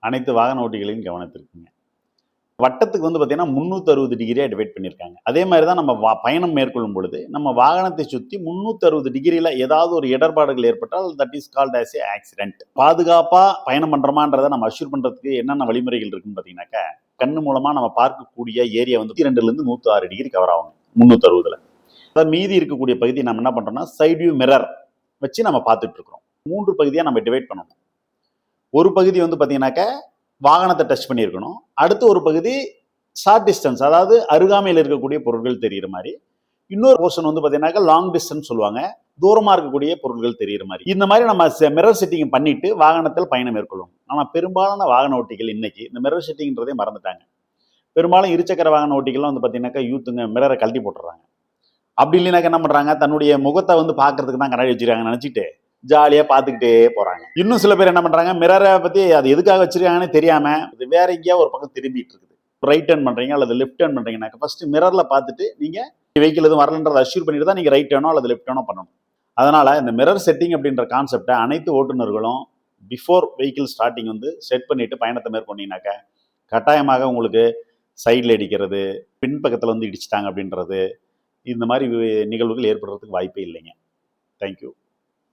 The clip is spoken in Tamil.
அனைத்து வாகன ஓட்டிகளின் கவனத்திற்குங்க. வட்டத்துக்கு வந்து பார்த்தீங்கன்னா 360 டிகிரியா டிவைட் பண்ணியிருக்காங்க. அதே மாதிரி தான் நம்ம பயணம் மேற்கொள்ளும் பொழுது நம்ம வாகனத்தை சுற்றி 360 டிகிரியில் ஏதாவது ஒரு இடர்பாடுகள் ஏற்பட்டால் that is called as a accident. பாதுகாப்பாக பயணம் பண்ணுறோமான்றதை நம்ம அஷ்யூர் பண்ணுறதுக்கு என்னென்ன வழிமுறைகள் இருக்குன்னு பார்த்தீங்கன்னாக்கா, கண்ணு மூலமாக நம்ம பார்க்கக்கூடிய ஏரியா வந்து 2லேருந்து 106 டிகிரி கவர் ஆகும் 360ல். அதாவது மீதி இருக்கக்கூடிய பகுதி நம்ம என்ன பண்ணுறோம்னா சைட் வியூ மிரர் வச்சு நம்ம பார்த்துட்டு இருக்கிறோம். 3 பகுதியாக நம்ம டிவைட் பண்ணணும். ஒரு பகுதி வந்து பார்த்தீங்கன்னாக்கா வாகனத்தை டச் பண்ணியிருக்கணும். அடுத்து ஒரு பகுதி ஷார்ட் டிஸ்டன்ஸ், அதாவது அருகாமையில் இருக்கக்கூடிய பொருட்கள் தெரிகிற மாதிரி. இன்னொரு போர்ஷன் வந்து பார்த்தீங்கன்னாக்கா லாங் டிஸ்டன்ஸ் சொல்லுவாங்க, தூரமாக இருக்கக்கூடிய பொருட்கள் தெரிகிற மாதிரி. இந்த மாதிரி நம்ம மிரர் செட்டிங் பண்ணிட்டு வாகனத்தில் பயணம் மேற்கொள்ளும். ஆனால் பெரும்பாலான வாகன ஓட்டிகள் இன்னைக்கு இந்த மிரர் செட்டிங்கிறதே மறந்துட்டாங்க. பெரும்பாலும் இருசக்கர வாகன ஓட்டிகள்லாம் வந்து பார்த்தீங்கன்னாக்கா யூத்துங்க மிரரை கழட்டி போட்டுறாங்க. அப்படி இல்லைனாக்கா என்ன பண்ணுறாங்க, தன்னுடைய முகத்தை வந்து பார்க்கறதுக்கு தான் கண்ணாடி வச்சிருக்காங்க நினச்சிட்டு ஜாலியாக பார்த்துக்கிட்டே போகிறாங்க. இன்னும் சில பேர் என்ன பண்ணுறாங்க, மிரரை பற்றி அது எதுக்காக வச்சிருக்காங்கன்னு தெரியாமல் வேற எங்கேயா ஒரு பக்கம் திரும்பிட்டு இருக்குது. ரைட் டர்ன் பண்ணுறீங்க அல்லது லெஃப்ட் டர்ன் பண்ணுறீங்கன்னாக்கா ஃபர்ஸ்ட் மிரரில் பார்த்துட்டு நீங்கள் வெஹிக்கிள் எதுவும் வரலன்றதை அஷ்யூர் பண்ணிட்டு தான் நீங்கள் ரைட் டர்னோ அல்லது லெஃப்ட் டர்னோ பண்ணணும். அதனால் இந்த மிரர் செட்டிங் அப்படின்ற கான்செப்டை அனைத்து ஓட்டுநர்களும் பிஃபோர் வெஹிக்கிள் ஸ்டார்டிங் வந்து செட் பண்ணிட்டு பயணத்தை மேற்கொண்டீங்கன்னாக்கா கட்டாயமாக உங்களுக்கு சைடில் இடிக்கிறது, பின்பக்கத்தில் வந்து இடிச்சிட்டாங்க அப்படின்றது, இந்த மாதிரி நிகழ்வுகள் ஏற்படுறதுக்கு வாய்ப்பே இல்லைங்க. தேங்க்யூ.